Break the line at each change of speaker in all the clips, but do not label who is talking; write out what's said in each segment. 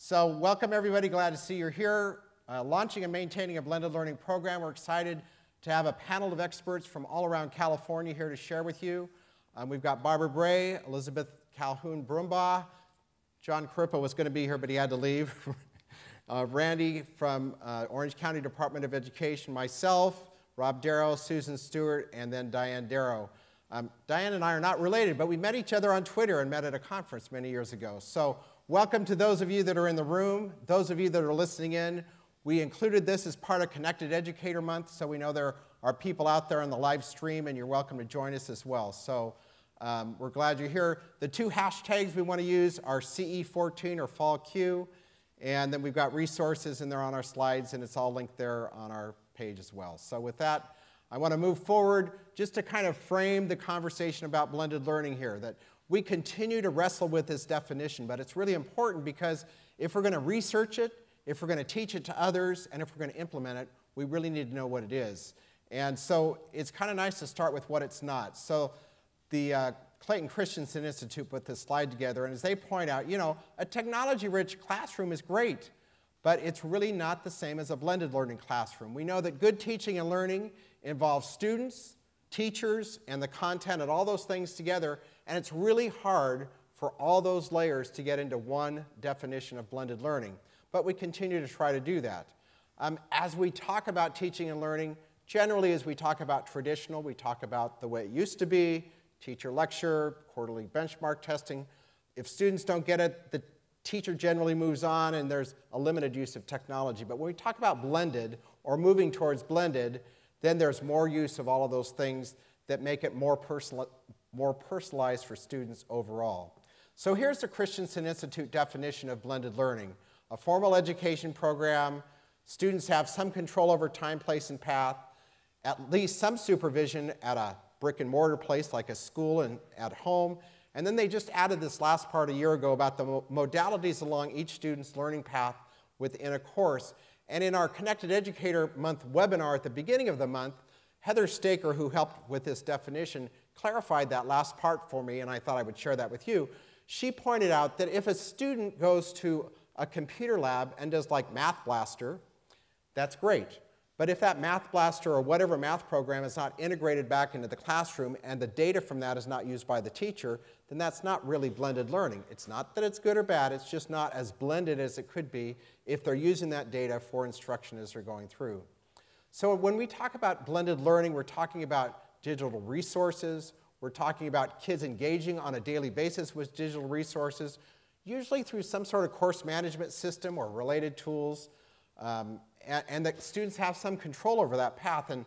So welcome everybody, glad to see you're here. Launching and maintaining a blended learning program. We're excited to have a panel of experts from all around California here to share with you. We've got Barbara Bray, Elizabeth Calhoon, John Crippa was going to be here, but he had to leave. Randy from Orange County Department of Education, myself, Rob Darrow, Susan Stewart, and then Diane Darrow. Diane and I are not related, but we met each other on Twitter and met at a conference many years ago. So welcome to those of you that are in the room, those of you that are listening in. We included this as part of Connected Educator Month, so we know there are people out there on the live stream, and you're welcome to join us as well. So we're glad you're here. The two hashtags we want to use are CE14 or Fall Q, and then we've got resources in there on our slides, and it's all linked there on our page as well. So with that, I want to move forward just to kind of frame the conversation about blended learning here, that we continue to wrestle with this definition, but it's really important because if we're going to research it, if we're going to teach it to others, and if we're going to implement it, we really need to know what it is. And so it's kind of nice to start with what it's not. So the Clayton Christensen Institute put this slide together, and as they point out, you know, a technology-rich classroom is great, but it's really not the same as a blended learning classroom. We know that good teaching and learning involves students, teachers, and the content and all those things together, and it's really hard for all those layers to get into one definition of blended learning. But we continue to try to do that. As we talk about teaching and learning, generally as we talk about traditional, we talk about the way it used to be, teacher lecture, quarterly benchmark testing. If students don't get it, the teacher generally moves on and there's a limited use of technology. But when we talk about blended or moving towards blended, then there's more use of all of those things that make it more personalized for students overall. So here's the Christensen Institute definition of blended learning. A formal education program, students have some control over time, place, and path, at least some supervision at a brick and mortar place like a school and at home, and then they just added this last part a year ago about the modalities along each student's learning path within a course. And in our Connected Educator Month webinar at the beginning of the month, Heather Staker, who helped with this definition, clarified that last part for me, and I thought I would share that with you. She pointed out that if a student goes to a computer lab and does like Math Blaster, that's great. But if that Math Blaster or whatever math program is not integrated back into the classroom and the data from that is not used by the teacher, then that's not really blended learning. It's not that it's good or bad, it's just not as blended as it could be if they're using that data for instruction as they're going through. So when we talk about blended learning, we're talking about digital resources, we're talking about kids engaging on a daily basis with digital resources, usually through some sort of course management system or related tools, and that students have some control over that path. And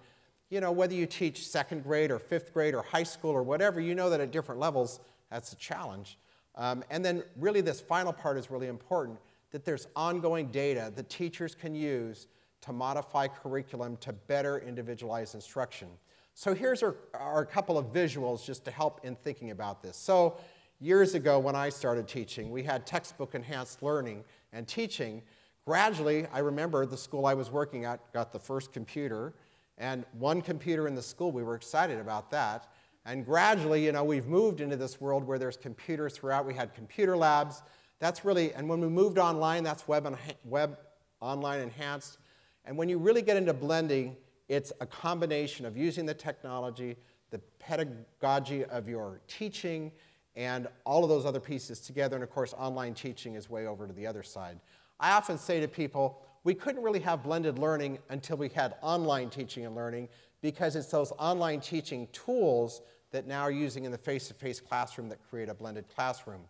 you know, whether you teach second grade or fifth grade or high school or whatever, you know that at different levels, that's a challenge. And then really this final part is really important, that there's ongoing data that teachers can use to modify curriculum to better individualize instruction. So here's our couple of visuals just to help in thinking about this. So years ago when I started teaching, we had textbook enhanced learning and teaching. Gradually, I remember the school I was working at got the first computer, and one computer in the school, we were excited about that. And gradually, you know, we've moved into this world where there's computers throughout. We had computer labs. That's really, and when we moved online, that's web online enhanced. And when you really get into blending, it's a combination of using the technology, the pedagogy of your teaching, and all of those other pieces together. And of course, online teaching is way over to the other side. I often say to people, we couldn't really have blended learning until we had online teaching and learning, because it's those online teaching tools that now are using in the face-to-face classroom that create a blended classroom.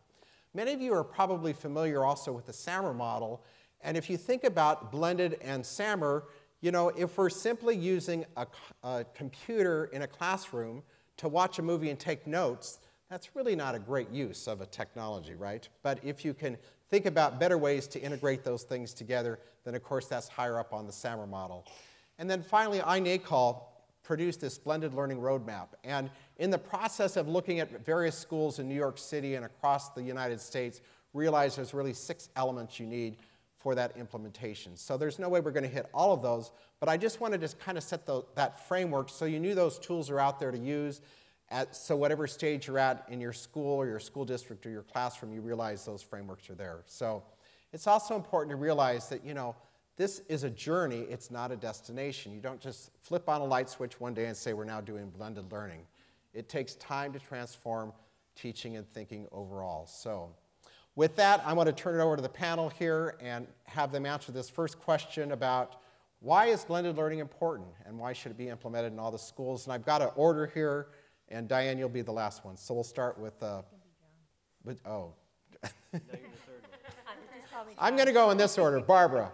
Many of you are probably familiar also with the SAMR model, and if you think about blended and SAMR, you know, if we're simply using a computer in a classroom to watch a movie and take notes, that's really not a great use of a technology, right? But if you can think about better ways to integrate those things together, then of course that's higher up on the SAMR model. And then finally, INACOL produced this blended learning roadmap. And in the process of looking at various schools in New York City and across the United States, realized there's really 6 elements you need for that implementation. So there's no way we're going to hit all of those, but I just wanted to kind of set that framework so you knew those tools are out there to use. So whatever stage you're at in your school or your school district or your classroom, you realize those frameworks are there. So It's also important to realize that, this is a journey, it's not a destination. You don't just flip on a light switch one day and say we're now doing blended learning. It takes time to transform teaching and thinking overall. So with that, I want to turn it over to the panel here and have them answer this first question about why is blended learning important and why should it be implemented in all the schools? And I've got an order here, and Diane, you'll be the last one. So we'll start with, oh. I'm going to go in this order. Barbara.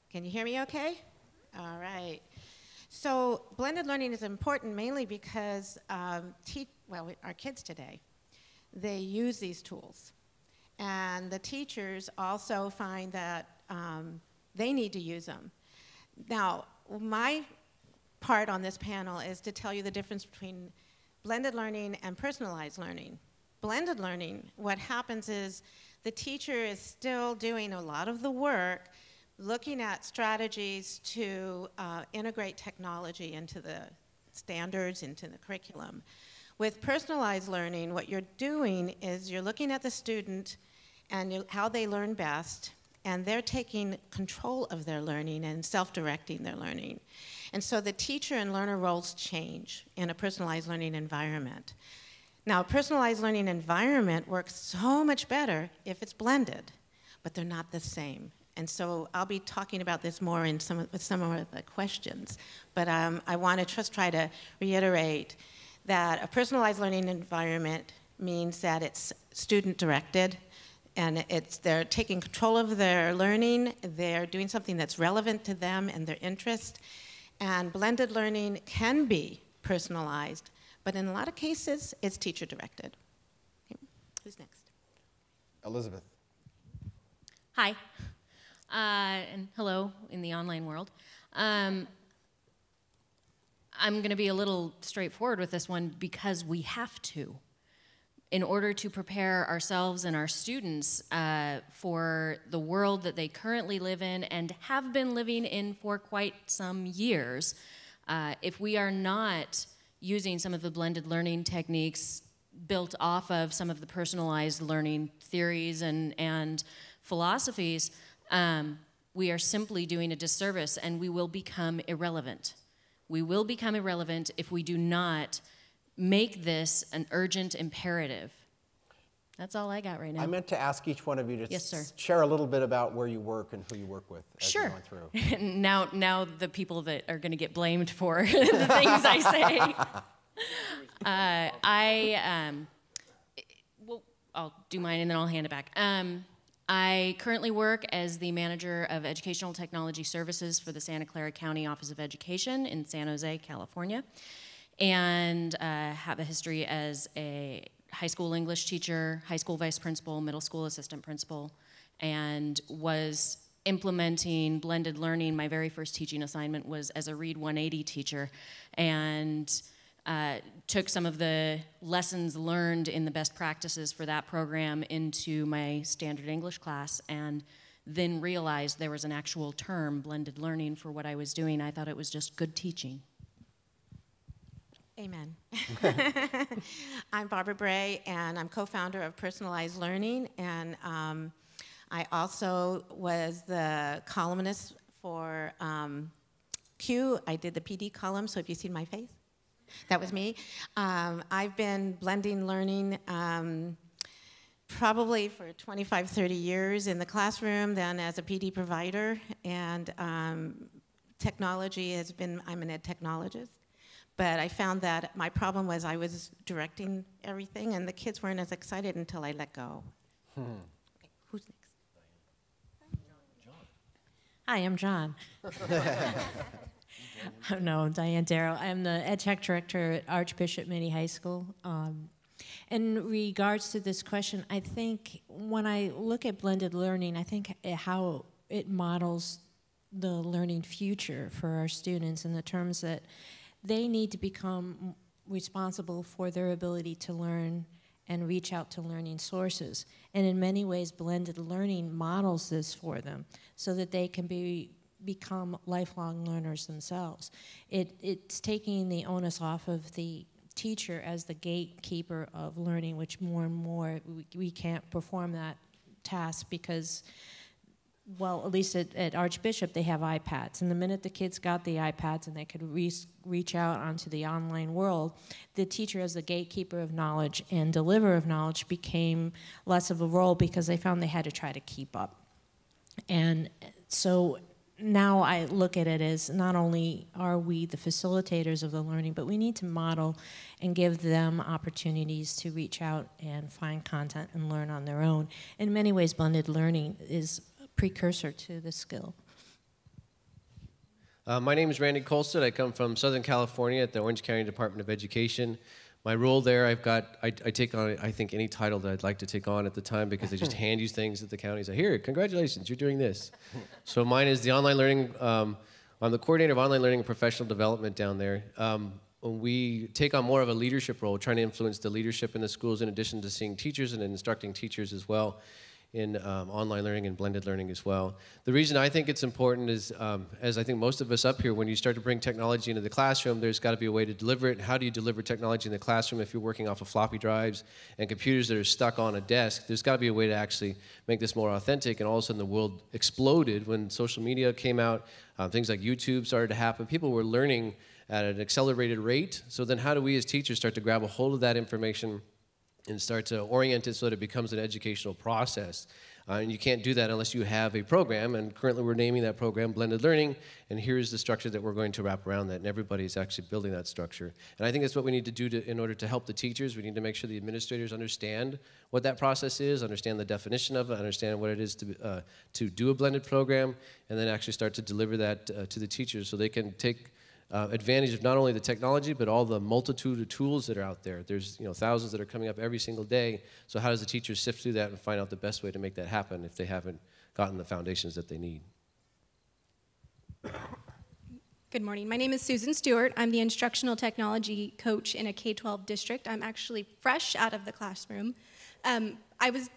Can you hear me okay? All right. So blended learning is important mainly because our kids today, they use these tools. And the teachers also find that they need to use them. Now, my part on this panel is to tell you the difference between blended learning and personalized learning. Blended learning, what happens is the teacher is still doing a lot of the work, looking at strategies to integrate technology into the standards, into the curriculum. With personalized learning, what you're doing is you're looking at the student and how they learn best, and they're taking control of their learning and self-directing their learning. And so the teacher and learner roles change in a personalized learning environment. Now, a personalized learning environment works so much better if it's blended, but they're not the same. And so I'll be talking about this more with some of the questions. But I want to just try to reiterate that a personalized learning environment means that it's student-directed, and they're taking control of their learning, they're doing something that's relevant to them and their interest. And blended learning can be personalized, but in a lot of cases, it's teacher-directed. Okay. Who's next?
Elizabeth.
Hi, and hello in the online world. I'm going to be a little straightforward with this one because we have to. In order to prepare ourselves and our students for the world that they currently live in and have been living in for quite some years, if we are not using some of the blended learning techniques built off of some of the personalized learning theories and philosophies, we are simply doing a disservice and we will become irrelevant. We will become irrelevant if we do not make this an urgent imperative. That's all I got right now.
I meant to ask each one of you to
Yes, sir.
share a little bit about where you work and who you work with as
Sure.
you're going through.
Now the people that are going to get blamed for the things I say. Well, I'll do mine and then I'll hand it back. I currently work as the manager of educational technology services for the Santa Clara County Office of Education in San Jose, California, and have a history as a high school English teacher, high school vice principal, middle school assistant principal, and was implementing blended learning. My very first teaching assignment was as a Read 180 teacher, and took some of the lessons learned in the best practices for that program into my standard English class, and then realized there was an actual term, blended learning, for what I was doing. I thought it was just good teaching.
Amen. I'm Barbara Bray, and I'm co-founder of Personalized Learning, and I also was the columnist for Q. I did the PD column, so if you've seen my face, that was me. I've been blending learning probably for 25, 30 years in the classroom, then as a PD provider, and technology has been, I'm an ed technologist. But I found that my problem was I was directing everything, and the kids weren't as excited until I let go. Okay, who's next?
John. Hi, I'm John. No, I'm Diane Darrow. I'm the Ed Tech Director at Archbishop Mini High School. In regards to this question, I think when I look at blended learning, I think how it models the learning future for our students in the terms that they need to become responsible for their ability to learn and reach out to learning sources. And in many ways, blended learning models this for them so that they can become lifelong learners themselves. It's taking the onus off of the teacher as the gatekeeper of learning, which more and more we can't perform that task because, well, at least at Archbishop, they have iPads. And the minute the kids got the iPads and they could reach out onto the online world, the teacher as the gatekeeper of knowledge and deliverer of knowledge became less of a role because they found they had to try to keep up. And so now I look at it as not only are we the facilitators of the learning, but we need to model and give them opportunities to reach out and find content and learn on their own. In many ways, blended learning is precursor to the skill.
My name is Randy Colstead. I come from Southern California at the Orange County Department of Education. My role there, I take on, I think, any title that I'd like to take on at the time because they just hand you things at the county. Say, here, congratulations, you're doing this. So mine is the online learning. I'm the coordinator of online learning and professional development down there. We take on more of a leadership role, trying to influence the leadership in the schools in addition to seeing teachers and instructing teachers as well in online learning and blended learning as well. The reason I think it's important is, as I think most of us up here, when you start to bring technology into the classroom, there's got to be a way to deliver it. How do you deliver technology in the classroom if you're working off of floppy drives and computers that are stuck on a desk? There's got to be a way to actually make this more authentic, and all of a sudden the world exploded when social media came out. Things like YouTube started to happen. People were learning at an accelerated rate. So then how do we as teachers start to grab a hold of that information and start to orient it so that it becomes an educational process? And you can't do that unless you have a program, and currently we're naming that program Blended Learning, and here's the structure that we're going to wrap around that, and everybody's actually building that structure. And I think that's what we need to do in order to help the teachers. We need to make sure the administrators understand what that process is, understand the definition of it, understand what it is to do a blended program, and then actually start to deliver that to the teachers so they can take advantage of not only the technology, but all the multitude of tools that are out there. There's thousands that are coming up every single day. So how does the teacher sift through that and find out the best way to make that happen if they haven't gotten the foundations that they need?
Good morning. My name is Susan Stewart. I'm the instructional technology coach in a K-12 district. I'm actually fresh out of the classroom. I was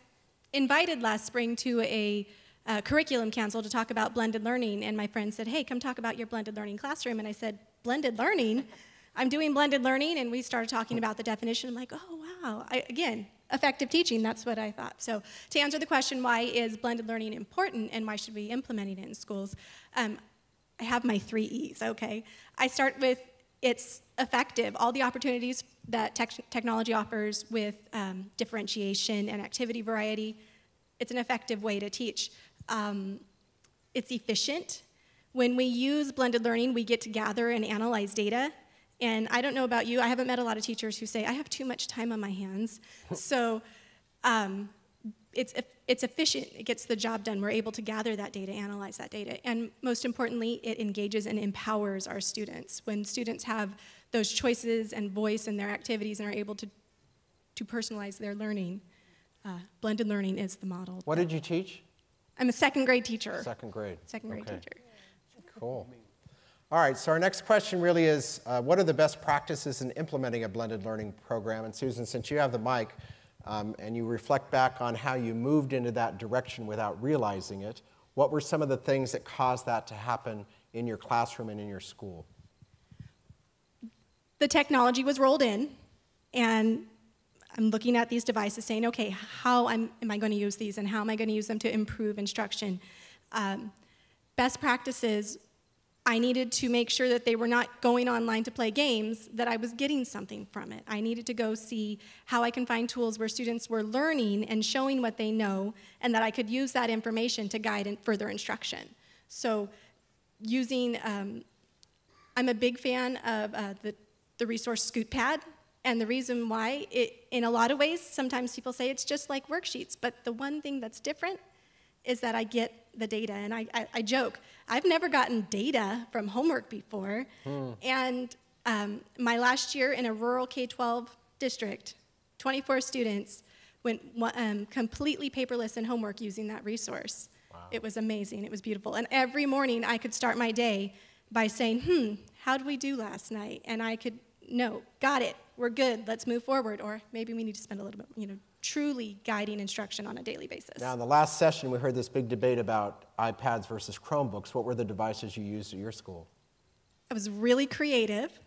invited last spring to a curriculum council to talk about blended learning, and my friend said, hey, come talk about your blended learning classroom. And I said, blended learning? I'm doing blended learning, and we started talking about the definition. I'm like, oh, wow. Again, effective teaching, that's what I thought. So to answer the question, why is blended learning important, and why should we be implementing it in schools? I have my 3 E's, okay? I start with it's effective. All the opportunities that technology offers with differentiation and activity variety, it's an effective way to teach. It's efficient. When we use blended learning, we get to gather and analyze data. And I don't know about you, I haven't met a lot of teachers who say, I have too much time on my hands. So it's efficient. It gets the job done. We're able to gather that data, analyze that data. And most importantly, it engages and empowers our students. When students have those choices and voice in their activities and are able to personalize their learning, blended learning is the model.
What did you teach?
I'm a second grade teacher.
Second grade.
Second grade teacher.
Cool. All right, so our next question really is, what are the best practices in implementing a blended learning program? And Susan, since you have the mic, and you reflect back on how you moved into that direction without realizing it, what were some of the things that caused that to happen in your classroom and in your school?
The technology was rolled in, and I'm looking at these devices saying, okay, how am I going to use these, and how am I going to use them to improve instruction? Best practices, I needed to make sure that they were not going online to play games, that I was getting something from it. I needed to go see how I can find tools where students were learning and showing what they know, and that I could use that information to guide further instruction. So using, I'm a big fan of the resource Scoot Pad. And the reason why, in a lot of ways, sometimes people say it's just like worksheets, but the one thing that's different is that I get the data. And I joke, I've never gotten data from homework before. And my last year in a rural K-12 district, 24 students went completely paperless in homework using that resource. Wow. It was amazing, it was beautiful. And every morning I could start my day by saying, how did we do last night? And I could, no, got it. We're good, let's move forward, or maybe we need to spend a little bit, truly guiding instruction on a daily basis.
Now, in the last session, we heard this big debate about iPads versus Chromebooks. What were the devices you used at your school?
I was really creative.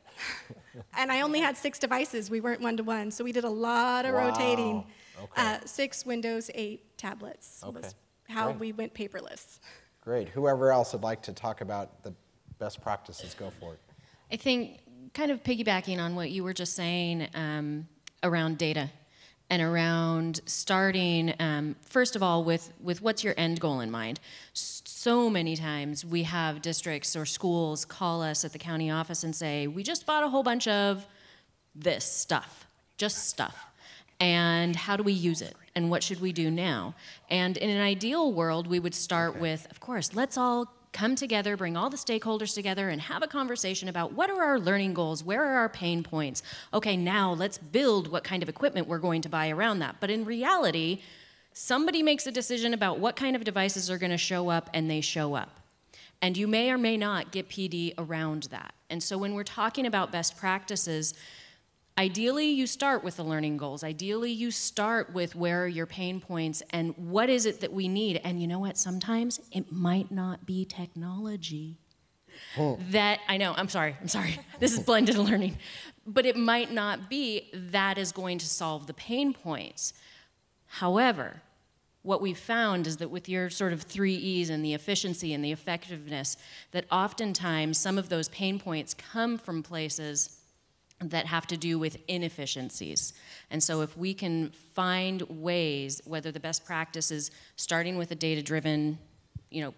And I only had 6 devices. We weren't one-to-one, so we did a lot of rotating.
Okay.
6 Windows 8 tablets was how we went paperless.
Great. Whoever else would like to talk about the best practices, go for it.
I think kind of piggybacking on what you were just saying around data and around starting, first of all, with what's your end goal in mind. So many times we have districts or schools call us at the county office and say, we just bought a whole bunch of this stuff, just stuff. And how do we use it? And what should we do now? And in an ideal world, we would start with, of course, let's all come together, bring all the stakeholders together, and have a conversation about what are our learning goals, where are our pain points? Okay, now let's build what kind of equipment we're going to buy around that. But in reality, somebody makes a decision about what kind of devices are going to show up, and they show up. And you may or may not get PD around that. And so when we're talking about best practices, ideally, you start with the learning goals. Ideally, you start with where are your pain points and what is it that we need. And you know what? Sometimes it might not be technology. That, I know, I'm sorry. This is blended learning. But it might not be that is going to solve the pain points. However, what we've found is that with your sort of 3 E's and the efficiency and the effectiveness, that oftentimes some of those pain points come from places that have to do with inefficiencies. And so if we can find ways, whether the best practice is starting with a data-driven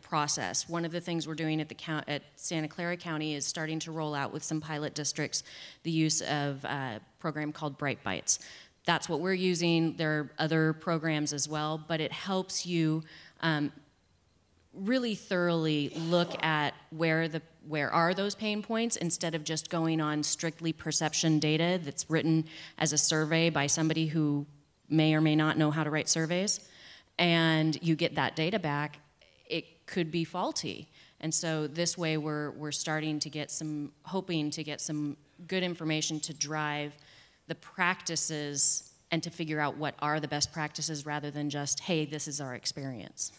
process. One of the things we're doing at Santa Clara County is starting to roll out with some pilot districts the use of a program called Bright Bites. That's what we're using. There are other programs as well, but it helps you really thoroughly look at where are those pain points instead of just going on strictly perception data that's written as a survey by somebody who may or may not know how to write surveys, and you get that data back, it could be faulty. And so this way we're starting to get hoping to get some good information to drive the practices and to figure out what are the best practices rather than just, hey, this is our experience.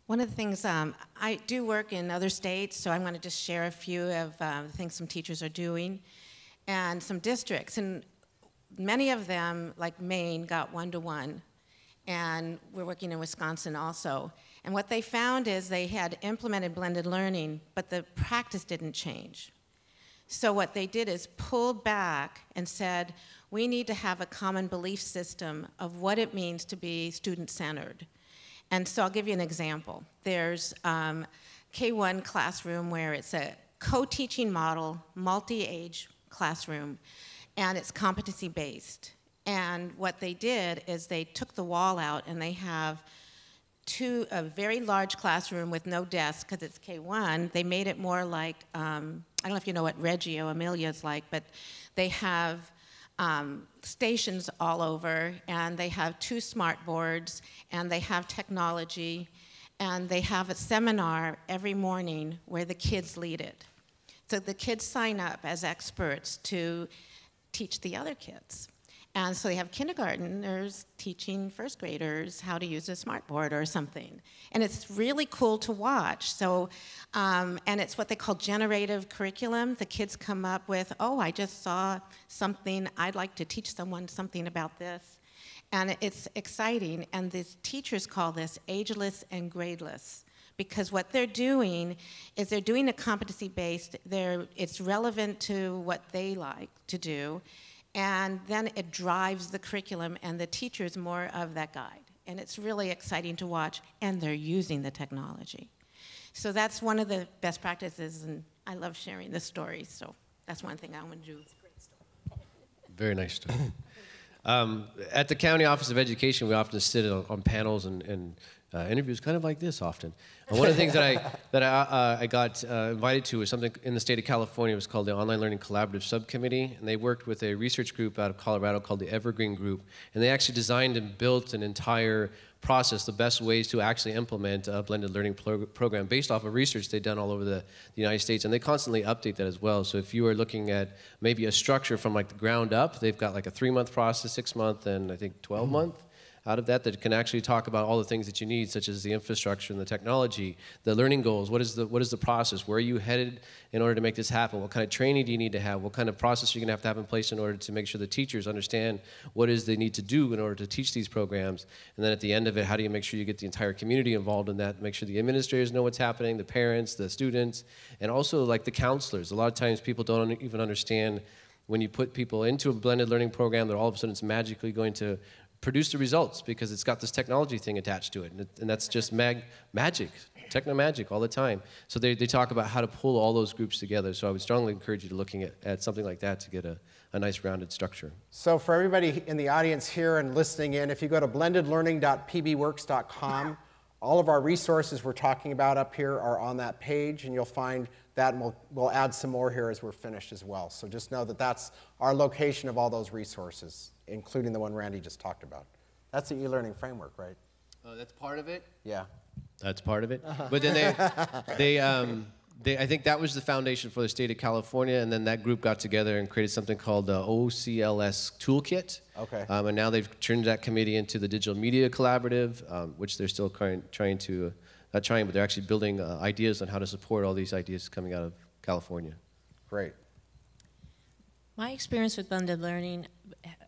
One of the things, I do work in other states, so I'm going to just share a few of the things some teachers are doing, and some districts. And many of them, like Maine, got one-to-one, and we're working in Wisconsin also. And what they found is they had implemented blended learning, but the practice didn't change. So what they did is pulled back and said, we need to have a common belief system of what it means to be student-centered. And so I'll give you an example. There's K1 classroom where it's a co-teaching model, multi-age classroom, and it's competency-based. And what they did is they took the wall out and they have a very large classroom with no desks because it's K1. They made it more like, I don't know if you know what Reggio Emilia is like, but they have stations all over, and they have 2 smart boards, and they have technology, and they have a seminar every morning where the kids lead it. So the kids sign up as experts to teach the other kids. And so they have kindergartners teaching first graders how to use a smart board or something. And it's really cool to watch. So, and it's what they call generative curriculum. The kids come up with, oh, I just saw something, I'd like to teach someone something about this. And it's exciting. And the teachers call this ageless and gradeless. Because what they're doing is they're doing a competency-based, it's relevant to what they like to do. And then it drives the curriculum, and the teacher's more of that guide. And it's really exciting to watch, and they're using the technology. So that's one of the best practices, and I love sharing the stories, so that's one thing I want to do. It's a great story.
Very nice story. At the County Office of Education, we often sit on panels and interviews kind of like this often. And one of the things that I got invited to was something in the state of California. It was called the Online Learning Collaborative Subcommittee, and they worked with a research group out of Colorado called the Evergreen Group, and they actually designed and built an entire process, the best ways to actually implement a blended learning program based off of research they've done all over the United States, and they constantly update that as well. So if you are looking at maybe a structure from like the ground up, they've got like a 3-month process, 6-month, and I think 12-month. out of that that can actually talk about all the things that you need, such as the infrastructure and the technology, the learning goals. What is the process? Where are you headed in order to make this happen? What kind of training do you need to have? What kind of process are you going to have in place in order to make sure the teachers understand what it is they need to do in order to teach these programs? And then at the end of it, how do you make sure you get the entire community involved in that? Make sure the administrators know what's happening, the parents, the students, and also like the counselors. A lot of times people don't even understand when you put people into a blended learning program that all of a sudden it's magically going to produce the results because it's got this technology thing attached to it. And that's just magic, techno-magic all the time. So they talk about how to pull all those groups together. So I would strongly encourage you to looking at something like that to get a nice rounded structure.
So for everybody in the audience here and listening in, if you go to blendedlearning.pbworks.com, all of our resources we're talking about up here are on that page, and you'll find that, and we'll add some more here as we're finished as well. So just know that that's our location of all those resources, including the one Randy just talked about. That's the e-learning framework, right?
That's part of it?
Yeah.
That's part of it. But then I think that was the foundation for the state of California, and then that group got together and created something called the OCLS Toolkit.
Okay.
And now they've turned that committee into the Digital Media Collaborative, which they're still trying to, not trying, but they're actually building ideas on how to support all these ideas coming out of California.
Great.
My experience with blended learning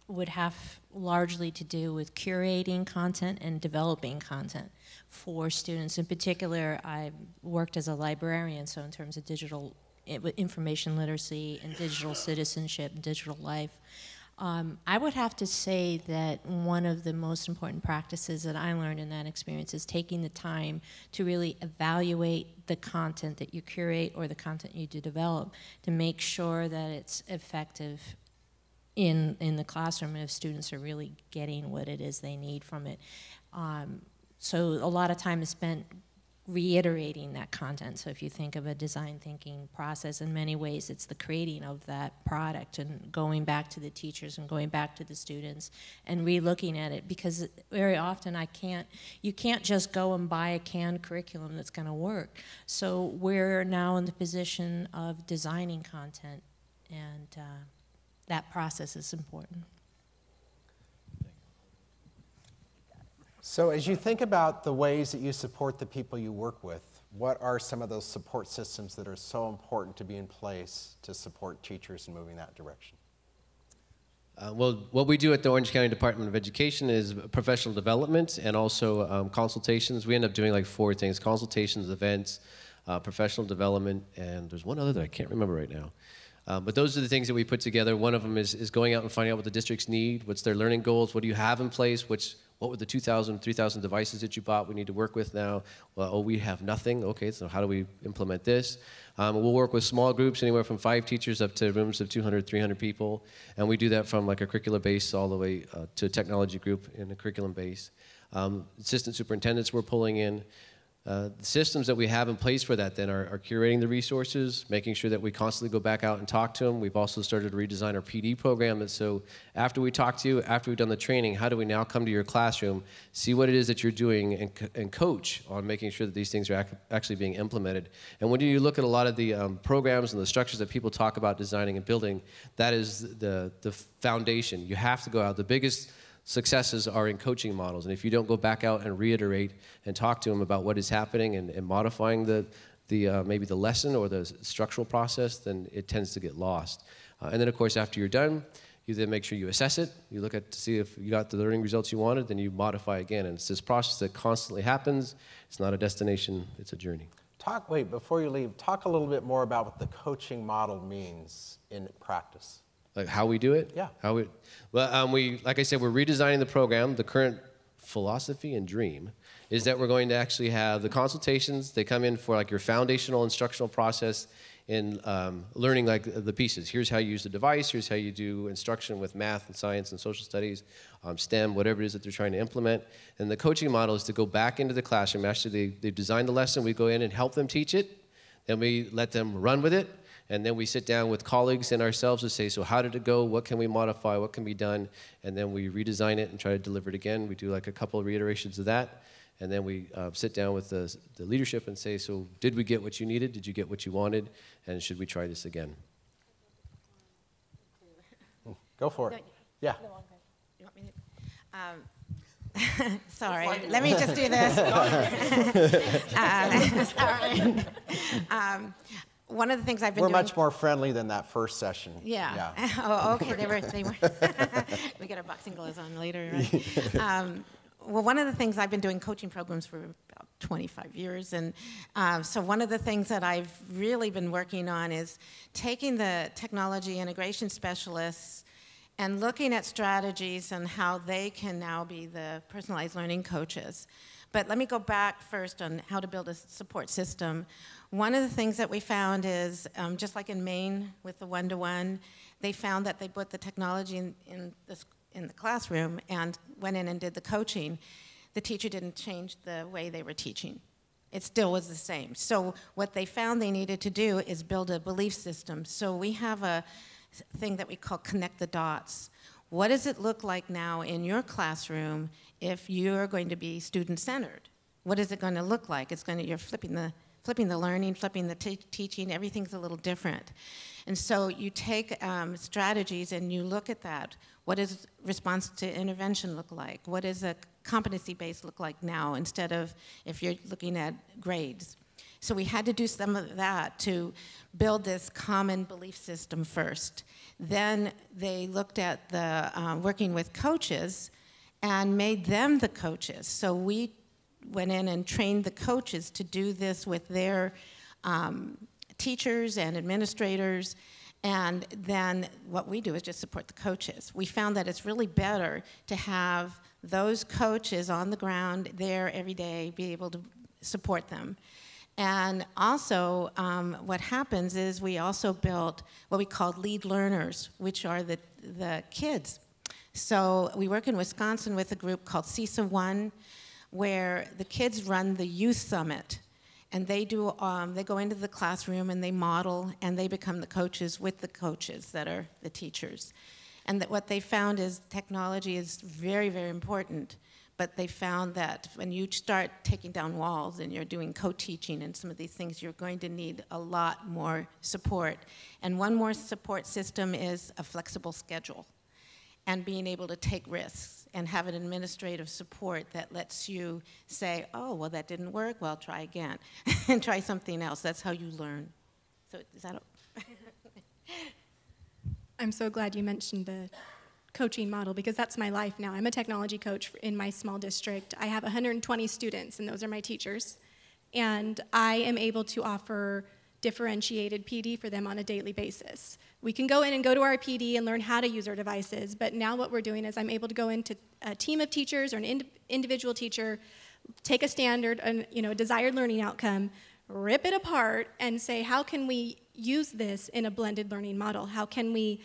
would have largely to do with curating content and developing content for students. In particular, I worked as a librarian, so in terms of digital information literacy and digital citizenship and digital life, I would have to say that one of the most important practices that I learned in that experience is taking the time to really evaluate the content that you curate or the content you do develop to make sure that it's effective in the classroom and if students are really getting what it is they need from it. So a lot of time is spent reiterating that content. So if you think of a design thinking process, in many ways it's the creating of that product and going back to the teachers and going back to the students and re-looking at it, because very often you can't just go and buy a canned curriculum that's going to work. So we're now in the position of designing content, and that process is important.
So as you think about the ways that you support the people you work with, what are some of those support systems that are so important to be in place to support teachers in moving that direction?
Well, what we do at the Orange County Department of Education is professional development and also consultations. We end up doing like 4 things: consultations, events, professional development, and there's one other that I can't remember right now. But those are the things that we put together. One of them is going out and finding out what the districts need, what's their learning goals, what do you have in place, what were the 2,000, 3,000 devices that you bought we need to work with now? Well, we have nothing. Okay, so how do we implement this? We'll work with small groups, anywhere from 5 teachers up to rooms of 200, 300 people. And we do that from like a curricular base all the way to a technology group in a curriculum base. Assistant superintendents we're pulling in. The systems that we have in place for that then are curating the resources, making sure that we constantly go back out and talk to them. We've also started to redesign our PD program. So after we talk to you, after we've done the training, how do we now come to your classroom, see what it is that you're doing, and coach on making sure that these things are actually being implemented. And when you look at a lot of the programs and the structures that people talk about designing and building, that is the foundation. You have to go out. The biggest successes are in coaching models, and if you don't go back out and reiterate and talk to them about what is happening and modifying maybe the lesson or the structural process, then it tends to get lost. And then of course after you're done, you then make sure you assess it, you look at to see if you got the learning results you wanted, then you modify again, and it's this process that constantly happens. It's not a destination, it's a journey.
Wait, before you leave, talk a little bit more about what the coaching model means in practice.
Like how we do it?
Yeah.
Like I said, we're redesigning the program. The current philosophy and dream is that we're going to actually have the consultations. They come in for like your foundational instructional process in learning like the pieces. Here's how you use the device. Here's how you do instruction with math and science and social studies, STEM, whatever it is that they're trying to implement. And the coaching model is to go back into the classroom. Actually, they've designed the lesson. We go in and help them teach it. Then we let them run with it. And then we sit down with colleagues and ourselves to say, so how did it go? What can we modify? What can be done? And then we redesign it and try to deliver it again. We do like a couple of reiterations of that. And then we sit down with the leadership and say, so did we get what you needed? Did you get what you wanted? And should we try this again?
Go for it. Yeah.
You want me to? Sorry, let me just do this. Sorry. One of the things I've been doing...
We're much more friendly than that first session.
Yeah. Oh, okay, they were. We get our boxing gloves on later, right? Well, one of the things I've been doing coaching programs for about 25 years, and so one of the things that I've really been working on is taking the technology integration specialists and looking at strategies and how they can now be the personalized learning coaches. But let me go back first on how to build a support system. One of the things that we found is, just like in Maine with the one-to-one, they found that they put the technology in the classroom and went in and did the coaching. The teacher didn't change the way they were teaching. It still was the same. So what they found they needed to do is build a belief system. So we have a thing that we call connect the dots. What does it look like now in your classroom if you're going to be student-centered? What is it going to look like? You're flipping the learning, flipping the teaching, everything's a little different. And so you take strategies and you look at that. What does response to intervention look like? What does a competency base look like now instead of if you're looking at grades? So we had to do some of that to build this common belief system first. Then they looked at the working with coaches and made them the coaches. So we went in and trained the coaches to do this with their teachers and administrators, and then what we do is just support the coaches. We found that it's really better to have those coaches on the ground there every day, be able to support them. And also, what happens is we also built what we called lead learners, which are the kids. So we work in Wisconsin with a group called CISA One, where the kids run the youth summit. And they do, they go into the classroom and they model and they become the coaches with the coaches that are the teachers. And that what they found is technology is very, very important. But they found that when you start taking down walls and you're doing co-teaching and some of these things, you're going to need a lot more support. And one more support system is a flexible schedule and being able to take risks and have an administrative support that lets you say, oh, well, that didn't work, well, try again, and try something else. That's how you learn. So is that
I'm so glad you mentioned the coaching model, because that's my life now. I'm a technology coach in my small district. I have 120 students, and those are my teachers. And I am able to offer differentiated PD for them on a daily basis. We can go in and go to our PD and learn how to use our devices, but now what we're doing is I'm able to go into a team of teachers or an individual teacher, take a standard, a desired learning outcome, rip it apart, and say, how can we use this in a blended learning model? How can we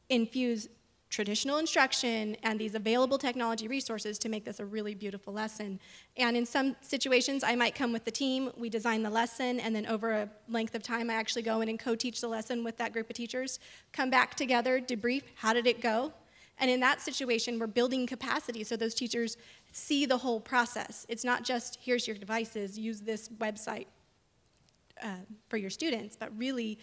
infuse traditional instruction and these available technology resources to make this a really beautiful lesson? And in some situations, I might come with the team, we design the lesson, and then over a length of time, I actually go in and co-teach the lesson with that group of teachers, come back together, debrief, how did it go? And in that situation, we're building capacity so those teachers see the whole process. It's not just, here's your devices, use this website for your students, but really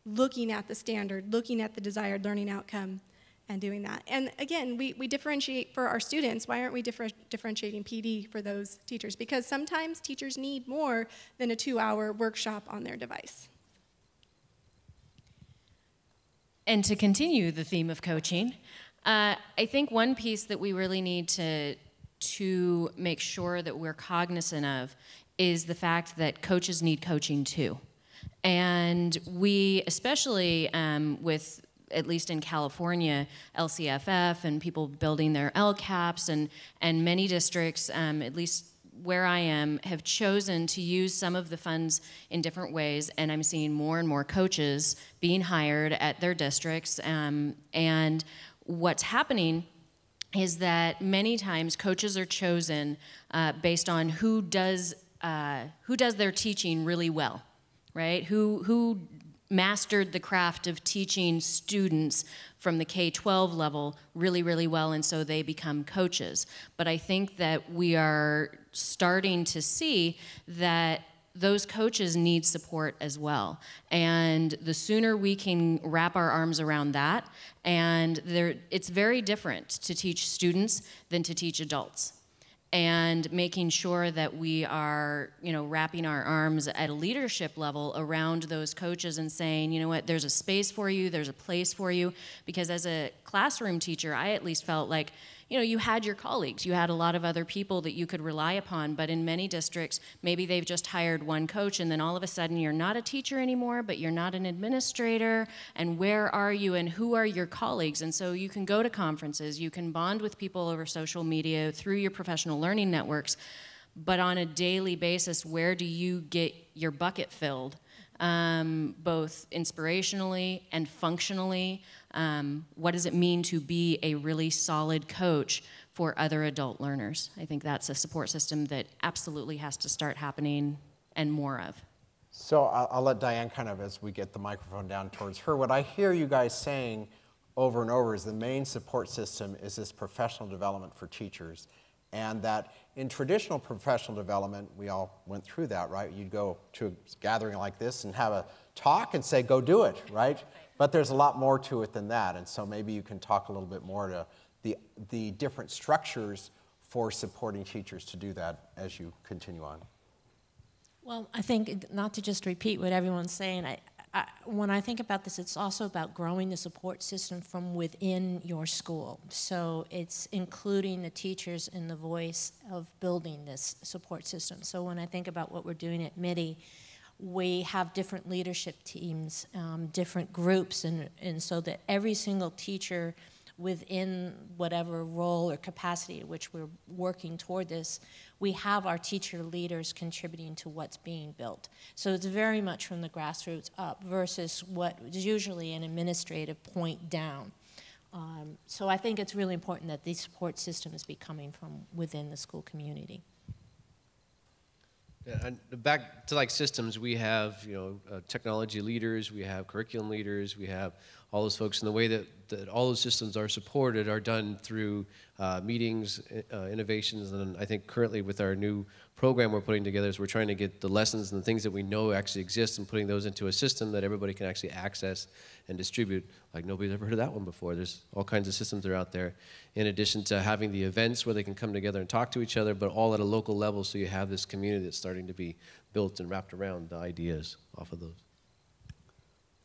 looking at the standard, looking at the desired learning outcome, and doing that. And again, we differentiate for our students. Why aren't we differentiating PD for those teachers? Because sometimes teachers need more than a 2-hour workshop on their device.
And to continue the theme of coaching, I think one piece that we really need to make sure that we're cognizant of is the fact that coaches need coaching too. And we, especially with, at least in California, LCFF and people building their LCAPs and many districts, at least where I am, have chosen to use some of the funds in different ways, and I'm seeing more and more coaches being hired at their districts. And what's happening is that many times coaches are chosen based on who does their teaching really well, right? Who mastered the craft of teaching students from the K-12 level really, really well, and so they become coaches. But I think that we are starting to see that those coaches need support as well. And the sooner we can wrap our arms around that, and it's very different to teach students than to teach adults. and making sure that we are, wrapping our arms at a leadership level around those coaches and saying, you know what, there's a space for you, there's a place for you. Because as a classroom teacher, I at least felt like, you had your colleagues, you had a lot of other people that you could rely upon, but in many districts, maybe they've just hired one coach, and then all of a sudden you're not a teacher anymore, but you're not an administrator, and where are you, and who are your colleagues? And so you can go to conferences, you can bond with people over social media, through your professional learning networks, but on a daily basis, where do you get your bucket filled? Both inspirationally and functionally. What does it mean to be a really solid coach for other adult learners? I think that's a support system that absolutely has to start happening, and more of.
So I'll let Diane kind of, as we get the microphone down towards her, what I hear you guys saying over and over is the main support system is this professional development for teachers. And that in traditional professional development, we all went through that, right? You'd go to a gathering like this and have a talk and say, go do it, right? But there's a lot more to it than that. And so maybe you can talk a little bit more to the different structures for supporting teachers to do that as you continue on.
Well, I think, not to just repeat what everyone's saying, when I think about this, it's also about growing the support system from within your school. So it's including the teachers in the voice of building this support system. So when I think about what we're doing at MIDI, we have different leadership teams, different groups, and so that every single teacher within whatever role or capacity at which we're working toward this, we have our teacher leaders contributing to what's being built. So it's very much from the grassroots up versus what is usually an administrative point down. So I think it's really important that these support systems be coming from within the school community.
Yeah, and back to like systems, we have technology leaders, we have curriculum leaders, we have all those folks, and the way that all those systems are supported are done through meetings, innovations, and I think currently with our new program we're putting together is we're trying to get the lessons and the things that we know actually exist and putting those into a system that everybody can actually access and distribute. Like nobody's ever heard of that one before. There's all kinds of systems that are out there, in addition to having the events where they can come together and talk to each other, but all at a local level, so you have this community that's starting to be built and wrapped around the ideas off of those.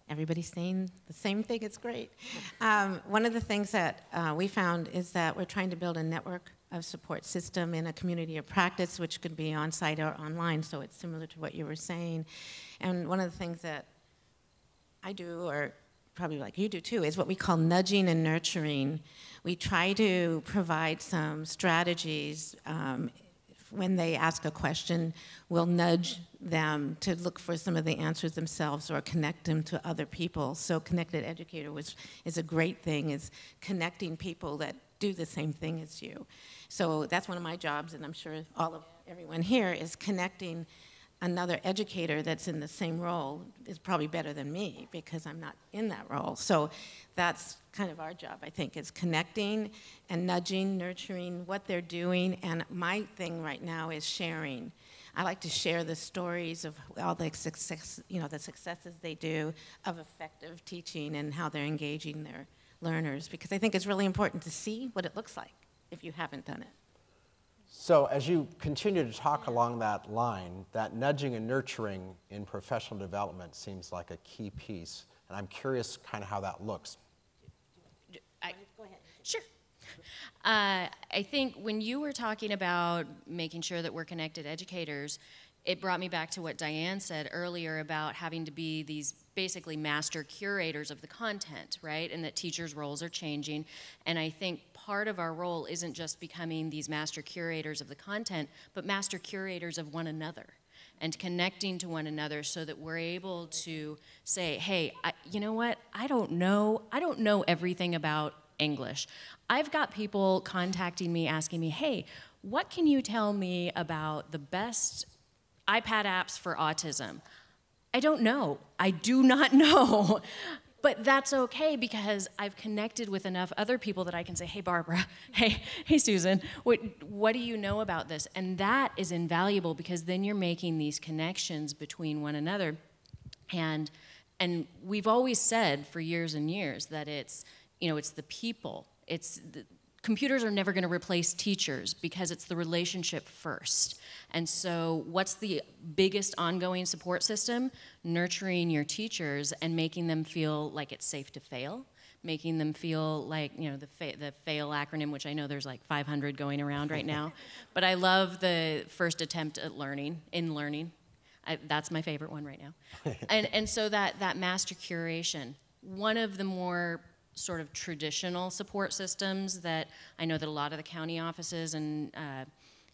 Everybody's saying the same thing. It's great. One of the things that we found is that we're trying to build a network of support system in a community of practice, which could be on-site or online, so it's similar to what you were saying. And one of the things that I do, or probably like you do too, is what we call nudging and nurturing. We try to provide some strategies. When they ask a question, we'll nudge them to look for some of the answers themselves or connect them to other people. So Connected Educator, which is a great thing, is connecting people that do the same thing as you. So that's one of my jobs, and I'm sure everyone here is connecting another educator that's in the same role is probably better than me because I'm not in that role. So that's kind of our job, I think, is connecting and nudging, nurturing what they're doing. And my thing right now is sharing. I like to share the stories of all the success, the successes they do of effective teaching and how they're engaging their learners, because I think it's really important to see what it looks like if you haven't done it.
So as you continue to talk along that line, that nudging and nurturing in professional development seems like a key piece. And I'm curious kind of how that looks.
Go ahead.
Sure. I think when you were talking about making sure that we're connected educators, it brought me back to what Diane said earlier about having to be these basically master curators of the content, right? And that teachers' roles are changing. And I think part of our role isn't just becoming these master curators of the content, but master curators of one another and connecting to one another so that we're able to say, hey, you know what? I don't know everything about English. I've got people contacting me asking me, hey, what can you tell me about the best iPad apps for autism? I don't know. I do not know. But that's okay because I've connected with enough other people that I can say, hey, Barbara, hey, Susan, what do you know about this? And that is invaluable because then you're making these connections between one another. And we've always said for years and years that it's the people. It's computers are never going to replace teachers because it's the relationship first. And so what's the biggest ongoing support system? Nurturing your teachers and making them feel like it's safe to fail, making them feel like, you know, the FAIL acronym, which I know there's like 500 going around right now. But I love the first attempt at learning. That's my favorite one right now. And so that master curation, one of the more sort of traditional support systems that I know that a lot of the county offices, and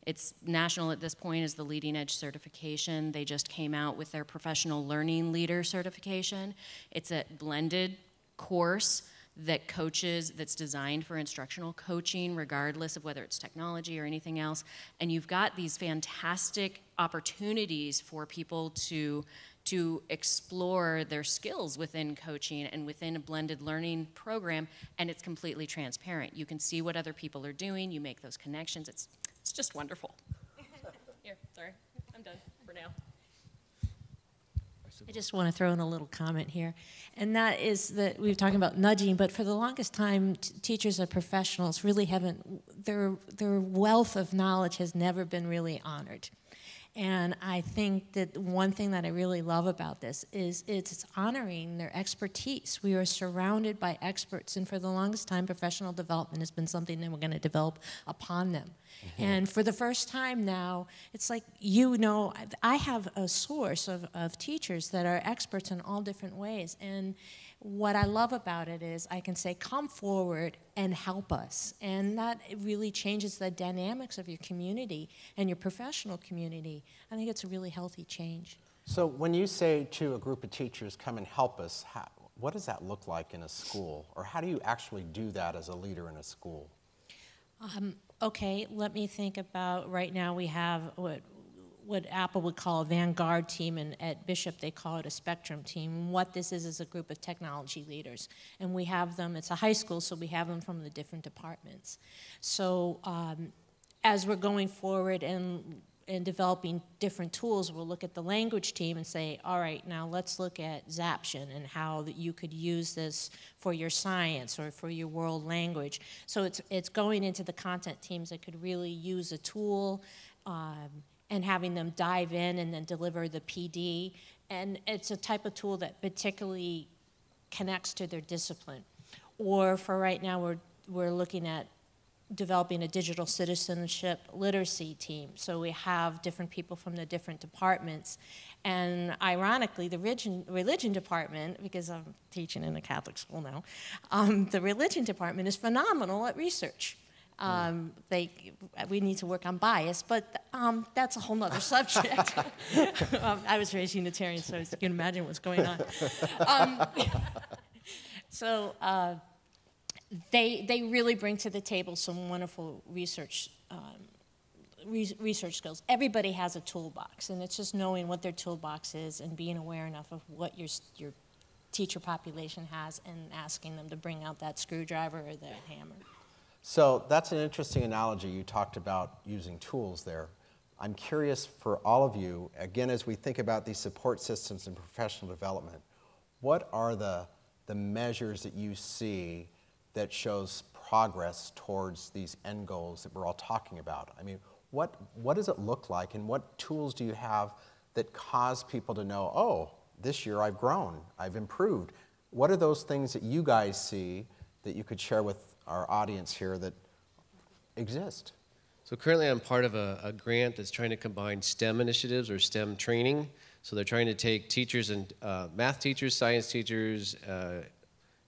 it's national at this point, is the Leading Edge certification. They just came out with their professional learning leader certification. It's a blended course that's designed for instructional coaching, regardless of whether it's technology or anything else. And you've got these fantastic opportunities for people to explore their skills within coaching and within a blended learning program, and it's completely transparent. You can see what other people are doing, you make those connections. It's just wonderful. Here, sorry, I'm done for now.
I just want to throw in a little comment here, and that is that we were talking about nudging, but for the longest time, teachers and professionals really haven't, their wealth of knowledge has never been really honored. And I think that one thing that I really love about this is it's honoring their expertise. We are surrounded by experts, and for the longest time, professional development has been something that we're going to develop upon them. Mm-hmm. And for the first time now, it's like, you know, I have a source of teachers that are experts in all different ways. And what I love about it is I can say, come forward and help us. And that really changes the dynamics of your community and your professional community. I think it's a really healthy change.
So when you say to a group of teachers, come and help us, what does that look like in a school? Or how do you actually do that as a leader in a school?
Okay, let me think about, right now we have what Apple would call a vanguard team, and at Bishop they call it a spectrum team. What this is a group of technology leaders. And we have them, it's a high school, so we have them from the different departments. So as we're going forward and developing different tools, we'll look at the language team and say, all right, now let's look at Zaption and how that you could use this for your science or for your world language. So it's going into the content teams that could really use a tool, and having them dive in and then deliver the PD. And it's a type of tool that particularly connects to their discipline. Or for right now, we're looking at developing a digital citizenship literacy team. So we have different people from the different departments. And ironically, the religion department, because I'm teaching in a Catholic school now, the religion department is phenomenal at research. We need to work on bias, but that's a whole nother subject. I was raised Unitarian, so you can imagine what's going on. So they really bring to the table some wonderful research skills. Everybody has a toolbox, and it's just knowing what their toolbox is and being aware enough of what your teacher population has and asking them to bring out that screwdriver or that hammer.
So that's an interesting analogy. You talked about using tools there. I'm curious for all of you, again, as we think about these support systems and professional development, what are the measures that you see that shows progress towards these end goals that we're all talking about? I mean, what does it look like, and what tools do you have that cause people to know, oh, this year I've grown, I've improved? What are those things that you guys see that you could share with our audience here that exist?
So currently I'm part of a grant that's trying to combine STEM initiatives or STEM training. So they're trying to take teachers and math teachers, science teachers,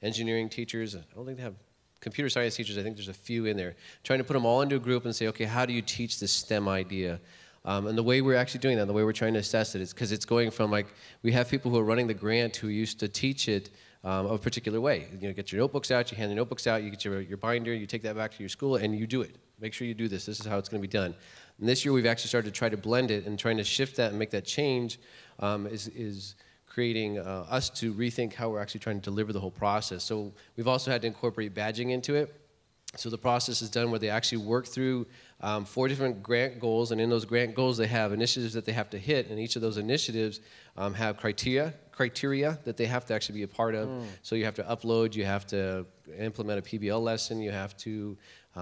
engineering teachers. I don't think they have computer science teachers. I think there's a few in there. Trying to put them all into a group and say, okay, how do you teach this STEM idea? And the way we're actually doing that, the way we're trying to assess it is because it's going from, like, we have people who are running the grant who used to teach it a particular way. You know, get your notebooks out, you hand the notebooks out, you get your binder, you take that back to your school, and you do it. Make sure you do this. This is how it's going to be done. And this year we've actually started to try to blend it, and trying to shift that and make that change is creating us to rethink how we're actually trying to deliver the whole process. So we've also had to incorporate badging into it. So the process is done where they actually work through 4 different grant goals, and in those grant goals they have initiatives that they have to hit, and each of those initiatives have criteria that they have to actually be a part of. So you have to upload, you have to implement a PBL lesson, you have to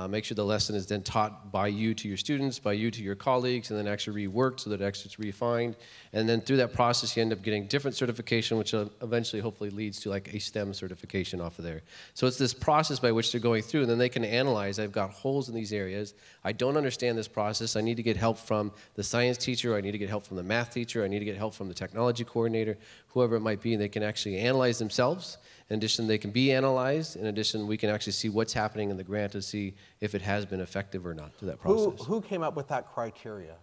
Make sure the lesson is then taught by you to your students, by you to your colleagues, and then actually reworked so that it actually is refined. And then through that process, you end up getting different certification, which eventually hopefully leads to like a STEM certification off of there. So it's this process by which they're going through, and then they can analyze, I've got holes in these areas. I don't understand this process. I need to get help from the science teacher. I need to get help from the math teacher. I need to get help from the technology coordinator, whoever it might be, and they can actually analyze themselves. In addition, they can be analyzed. In addition, we can actually see what's happening in the grant to see if it has been effective or not through that process.
Who came up with that criteria?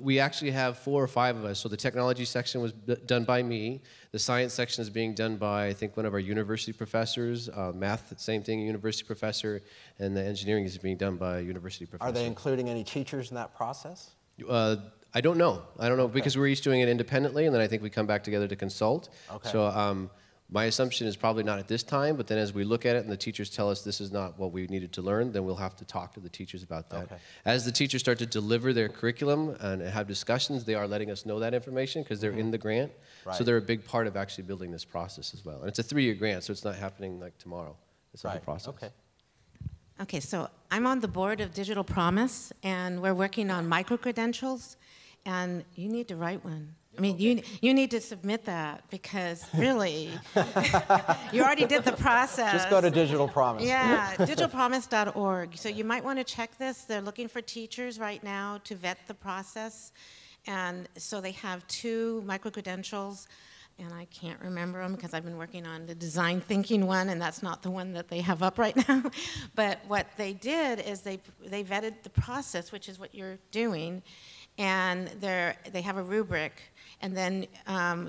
We actually have 4 or 5 of us. So the technology section was done by me. The science section is being done by, I think, one of our university professors. Math, same thing, university professor. And the engineering is being done by a university professor.
Are they including any teachers in that process?
I don't know. I don't know
Okay.
because we're each doing it independently, and then I think we come back together to consult.
Okay.
So my assumption is probably not at this time, but then as we look at it and the teachers tell us this is not what we needed to learn, then we'll have to talk to the teachers about that.
Okay.
As the teachers start to deliver their curriculum and have discussions, they are letting us know that information because they're in the grant.
Right.
So they're a big part of actually building this process as well. And it's a 3-year grant, so it's not happening like tomorrow. It's a whole process.
Okay.
Okay, so I'm on the board of Digital Promise, and we're working on micro-credentials, and you need to write one. I mean, you need to submit that because really, you already did the process.
Just go to Digital Promise.
Yeah, digitalpromise.org. So you might want to check this. They're looking for teachers right now to vet the process. And so they have 2 micro-credentials, and I can't remember them because I've been working on the design thinking one, and that's not the one that they have up right now. But what they did is they vetted the process, which is what you're doing, and they have a rubric. And then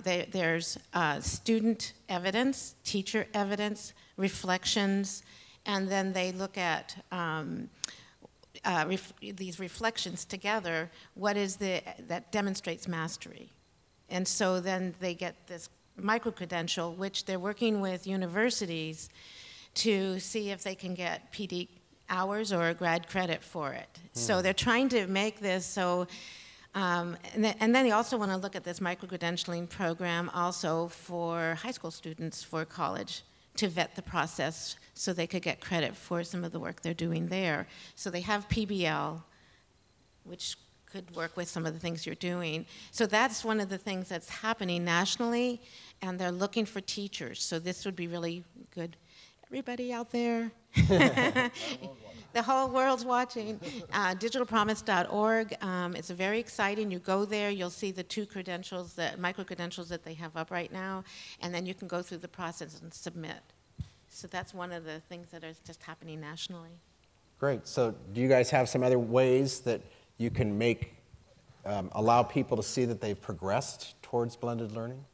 there's student evidence, teacher evidence, reflections, and then they look at these reflections together. What is that demonstrates mastery? And so then they get this micro-credential, which they're working with universities to see if they can get PD hours or grad credit for it. So they're trying to make this so. And then they also want to look at this micro-credentialing program also for high school students for college to vet the process so they could get credit for some of the work they're doing there. So they have PBL, which could work with some of the things you're doing. So that's one of the things that's happening nationally, and they're looking for teachers. So this would be really good. Everybody out there? The whole world's watching. Digitalpromise.org. It's very exciting. You go there, you'll see the 2 credentials, the micro-credentials that they have up right now, and then you can go through the process and submit. So that's one of the things that is just happening nationally.
Great. So do you guys have some other ways that you can allow people to see that they've progressed towards blended learning?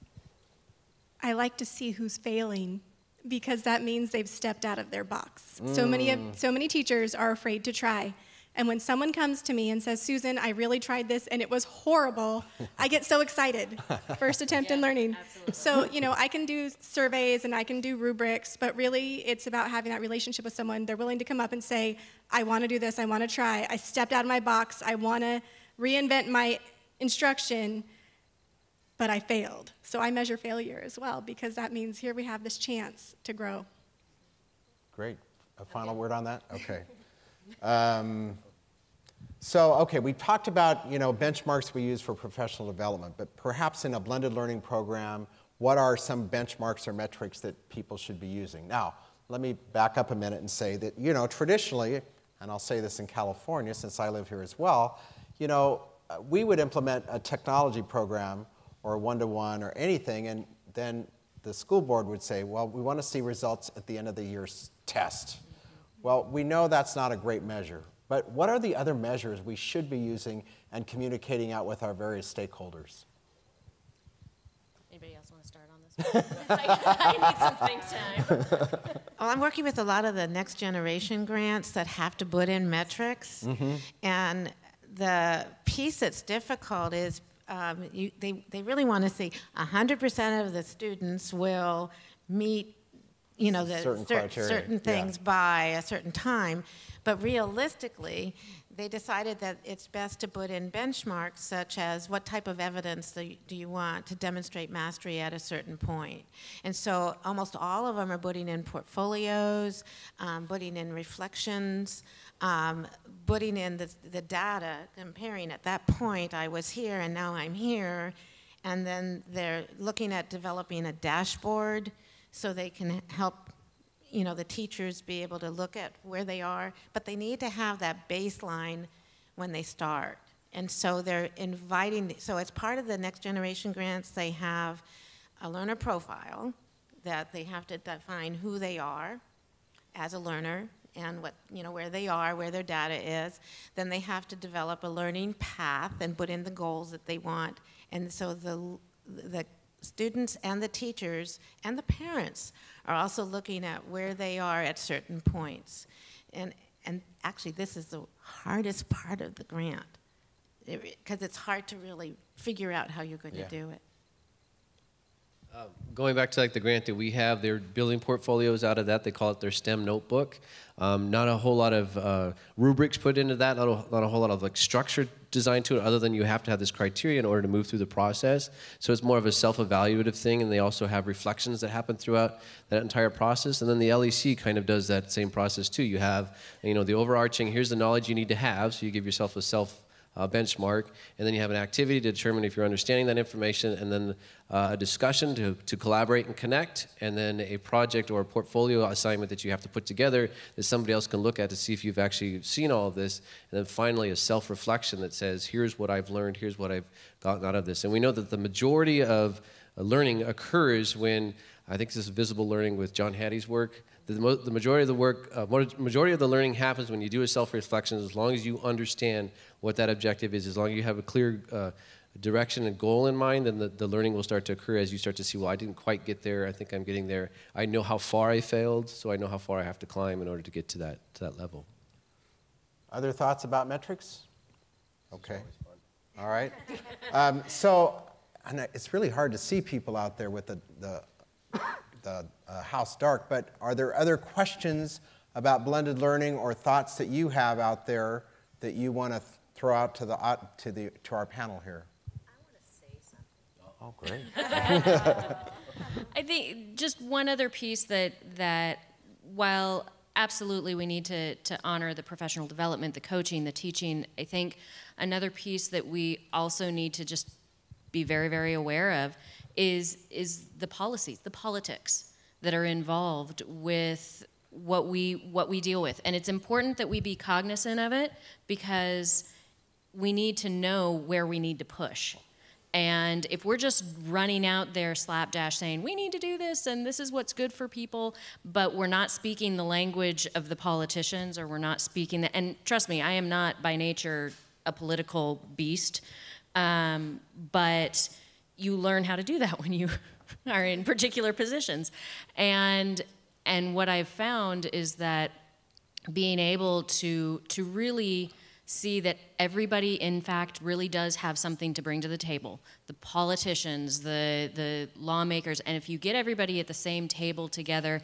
I like to see who's failing because that means they've stepped out of their box. So many teachers are afraid to try. And when someone comes to me and says, Susan, I really tried this and it was horrible, I get so excited. First attempt in learning. Absolutely. So, I can do surveys and I can do rubrics, but really it's about having that relationship with someone. They're willing to come up and say, I want to do this, I want to try. I stepped out of my box, I want to reinvent my instruction, but I failed. So I measure failure as well because that means here we have this chance to grow.
Great. A final word on that? Okay. Okay, we talked about, benchmarks we use for professional development, but perhaps in a blended learning program, what are some benchmarks or metrics that people should be using? Now, let me back up a minute and say that, traditionally, and I'll say this in California since I live here as well, we would implement a technology program or a one-to-one or anything, and then the school board would say, well, we want to see results at the end of the year's test. Well, we know that's not a great measure, but what are the other measures we should be using and communicating out with our various stakeholders?
Anybody else want to start on this one? I need some think time.
Well, I'm working with a lot of the next generation grants that have to put in metrics, and the piece that's difficult is they really want to see 100% of the students will meet
certain criteria.
certain things by a certain time, but realistically, they decided that it's best to put in benchmarks such as what type of evidence do you want to demonstrate mastery at a certain point. And so almost all of them are putting in portfolios, putting in reflections, putting in the data, comparing at that point I was here and now I'm here, and then they're looking at developing a dashboard so they can help the teachers be able to look at where they are, but they need to have that baseline when they start. And so they're inviting, so as part of the Next Generation grants, they have a learner profile that they have to define who they are as a learner and what, where they are, where their data is. Then they have to develop a learning path and put in the goals that they want. And so the students and the teachers and the parents are also looking at where they are at certain points. And actually, this is the hardest part of the grant, because it's hard to really figure out how you're going to do it.
Going back to the grant that we have, they're building portfolios out of that. They call it their STEM notebook. Not a whole lot of rubrics put into that, not a whole lot of structure designed to it, other than you have to have this criteria in order to move through the process. So it's more of a self-evaluative thing, and they also have reflections that happen throughout that entire process. And then the LEC kind of does that same process too. You have, the overarching, here's the knowledge you need to have, so you give yourself a benchmark, and then you have an activity to determine if you're understanding that information, and then a discussion to collaborate and connect, and then a project or a portfolio assignment that you have to put together that somebody else can look at to see if you've actually seen all of this, and then finally a self-reflection that says, here's what I've learned, here's what I've gotten out of this. And we know that the majority of learning occurs when, I think this is visible learning with John Hattie's work, the majority of the work, majority of the learning happens when you do a self-reflection, as long as you understand what that objective is, as long as you have a clear direction and goal in mind, then the learning will start to occur as you start to see, well, I didn't quite get there, I think I'm getting there. I know how far I failed, so I know how far I have to climb in order to get to that level.
Other thoughts about metrics? Okay. All right. So and it's really hard to see people out there with the house dark, but are there other questions about blended learning or thoughts that you have out there that you want to throw out to our panel here? I want to say something. Oh, great.
I think just one other piece that while absolutely we need to honor the professional development, the coaching, the teaching, I think another piece that we also need to just be very, very aware of is the policies, the politics that are involved with what we deal with. And it's important that we be cognizant of it, because we need to know where we need to push. And if we're just running out there slapdash saying, we need to do this and this is what's good for people, but we're not speaking the language of the politicians, or we're not speaking the, and trust me, I am not by nature a political beast, but you learn how to do that when you are in particular positions. And what I've found is that being able to really see that everybody, in fact, really does have something to bring to the table. The politicians, the lawmakers, and if you get everybody at the same table together,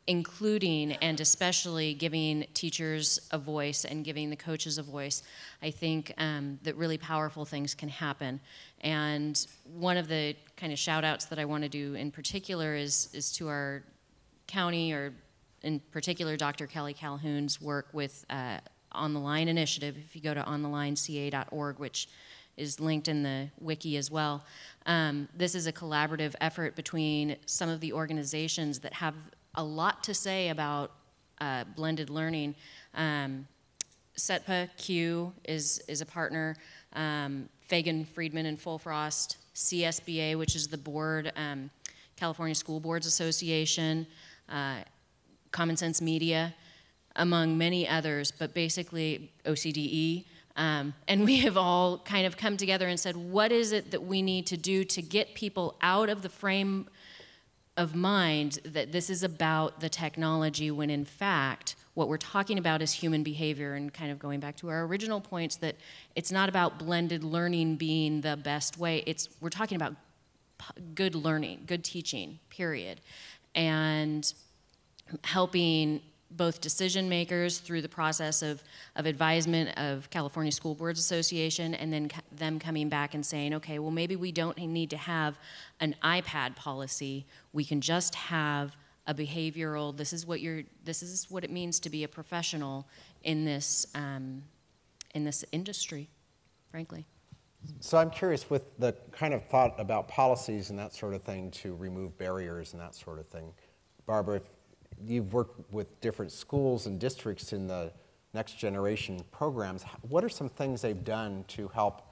including and especially giving teachers a voice and giving the coaches a voice, I think that really powerful things can happen. And one of the kind of shout outs that I want to do in particular is to our county, or in particular Dr. Kelly Calhoun's work with On the Line initiative. If you go to onthelineca.org, which is linked in the wiki as well, this is a collaborative effort between some of the organizations that have a lot to say about blended learning. SETPA Q is a partner, Fagan, Friedman, and Fulfrost, CSBA, which is the board, California School Boards Association, Common Sense Media, among many others, but basically OCDE. And we have all kind of come together and said, what is it that we need to do to get people out of the frame of mind that this is about the technology, when in fact, what we're talking about is human behavior, and kind of going back to our original points that it's not about blended learning being the best way. We're talking about good learning, good teaching, period. And helping both decision makers through the process of advisement of California School Boards Association, and then them coming back and saying, okay, well, maybe we don't need to have an iPad policy. We can just have a behavioral, this is what it means to be a professional in this industry, frankly.
So I'm curious, with the kind of thought about policies and that sort of thing to remove barriers and that sort of thing, Barbara, you've worked with different schools and districts in the next generation programs. What are some things they've done to help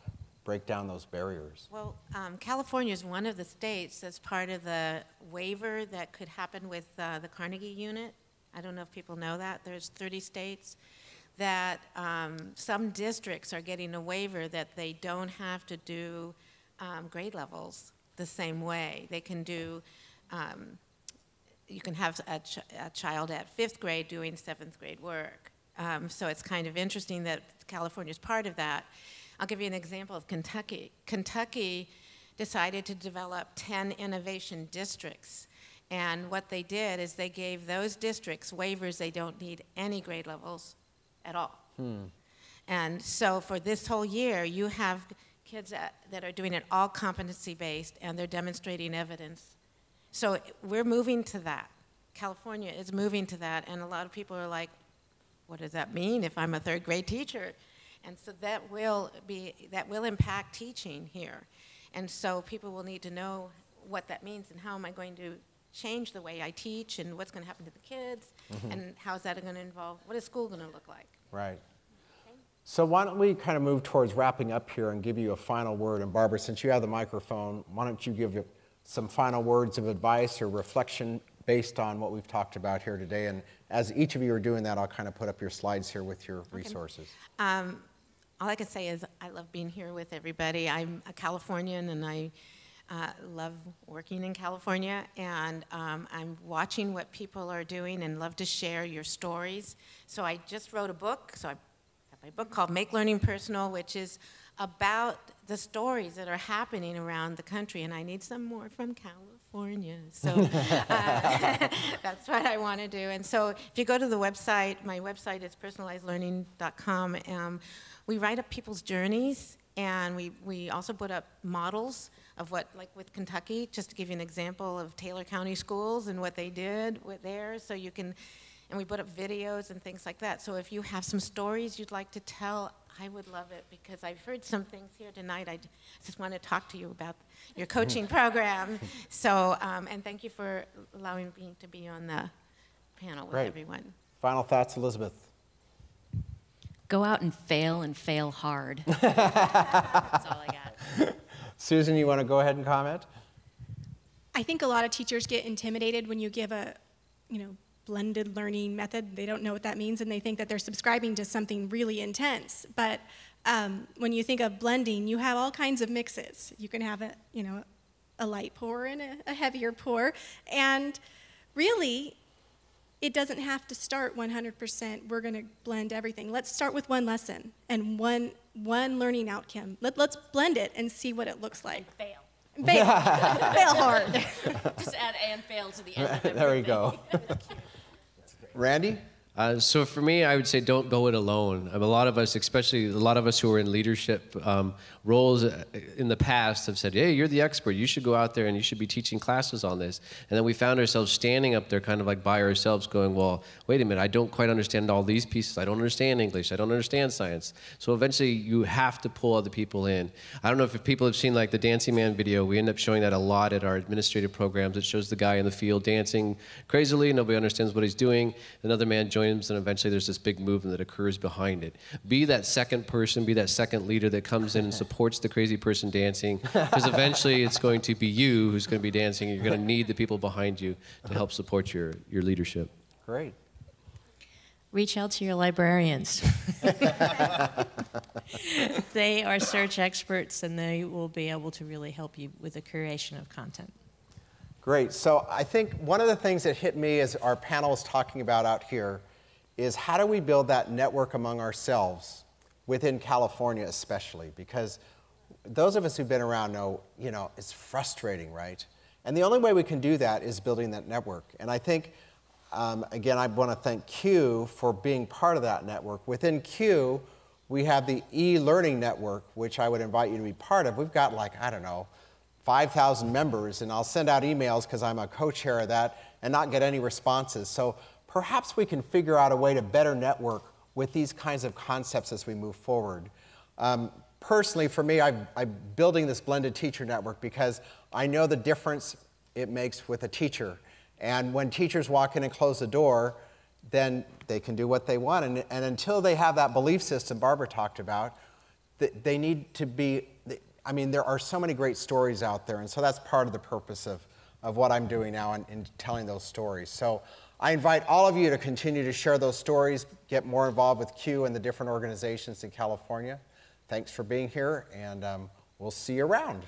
break down those barriers?
Well, California is one of the states that's part of the waiver that could happen with the Carnegie unit. I don't know if people know that. There's 30 states that some districts are getting a waiver that they don't have to do grade levels the same way. They can do, you can have a child at 5th grade doing 7th grade work. So it's kind of interesting that California is part of that. I'll give you an example of Kentucky. Kentucky decided to develop 10 innovation districts. And what they did is they gave those districts waivers. They don't need any grade levels at all. And so for this whole year, you have kids that are doing it all competency-based, and they're demonstrating evidence. So we're moving to that. California is moving to that, and a lot of people are like, what does that mean if I'm a 3rd grade teacher? And so that will impact teaching here. And so people will need to know what that means and how am I going to change the way I teach and what's going to happen to the kids and how is that going to involve, what is school going to look like?
Right. Okay. So why don't we kind of move towards wrapping up here and give you a final word. And Barbara, since you have the microphone, why don't you give some final words of advice or reflection based on what we've talked about here today. And as each of you are doing that, I'll kind of put up your slides here with your resources.
All I can say is I love being here with everybody. I'm a Californian, and I love working in California, and I'm watching what people are doing and love to share your stories. So I just wrote a book. So I have my book called Make Learning Personal, which is about the stories that are happening around the country, and I need some more from California. So that's what I want to do. And so if you go to the website, my website is personalizedlearning.com. We write up people's journeys, and we also put up models of what, like with Kentucky, just to give you an example of Taylor County schools and what they did with theirs, so you can, and we put up videos and things like that. So if you have some stories you'd like to tell, I would love it, because I've heard some things here tonight. I just want to talk to you about your coaching program. So, and thank you for allowing me to be on the panel with everyone.
Final thoughts, Elizabeth?
Go out and fail hard. That's all I got.
Susan, you want to go ahead and comment?
I think a lot of teachers get intimidated when you give a, blended learning method. They don't know what that means, and they think that they're subscribing to something really intense. But when you think of blending, you have all kinds of mixes. You can have a light pour and a heavier pour, and really, it doesn't have to start 100%. We're going to blend everything. Let's start with one lesson and one learning outcome. Let's blend it and see what it looks like.
And fail.
Fail hard.
Just add and fail to the end of everything.
There we go. Randy?
So for me, I would say don't go it alone. A lot of us, especially a lot of us who are in leadership roles in the past, have said, hey, you're the expert. You should go out there and you should be teaching classes on this. And then we found ourselves standing up there kind of like by ourselves going, well, wait a minute, I don't quite understand all these pieces. I don't understand English. I don't understand science. So eventually you have to pull other people in. I don't know if people have seen like the Dancing Man video. We end up showing that a lot at our administrative programs. It shows the guy in the field dancing crazily. Nobody understands what he's doing. Another man joins, and eventually there's this big movement that occurs behind it. Be that second person, be that second leader that comes in and supports the crazy person dancing, because eventually it's going to be you who's going to be dancing, and you're going to need the people behind you to help support your leadership.
Great.
Reach out to your librarians. They are search experts, and they will be able to really help you with the curation of content.
Great. So I think one of the things that hit me as our panel is talking about out here is how do we build that network among ourselves within California especially, because those of us who've been around know, it's frustrating, right? And the only way we can do that is building that network. And I think Again, I want to thank CUE for being part of that network. Within CUE, we have the e-learning network, which I would invite you to be part of. We've got like, I don't know, 5,000 members, and I'll send out emails because I'm a co-chair of that and not get any responses. So perhaps we can figure out a way to better network with these kinds of concepts as we move forward. Personally, for me, I'm building this blended teacher network because I know the difference it makes with a teacher. And when teachers walk in and close the door, then they can do what they want. And until they have that belief system Barbara talked about, they need to be, I mean, there are so many great stories out there, and so that's part of the purpose of what I'm doing now in telling those stories. So I invite all of you to continue to share those stories, get more involved with CUE and the different organizations in California. Thanks for being here, and we'll see you around.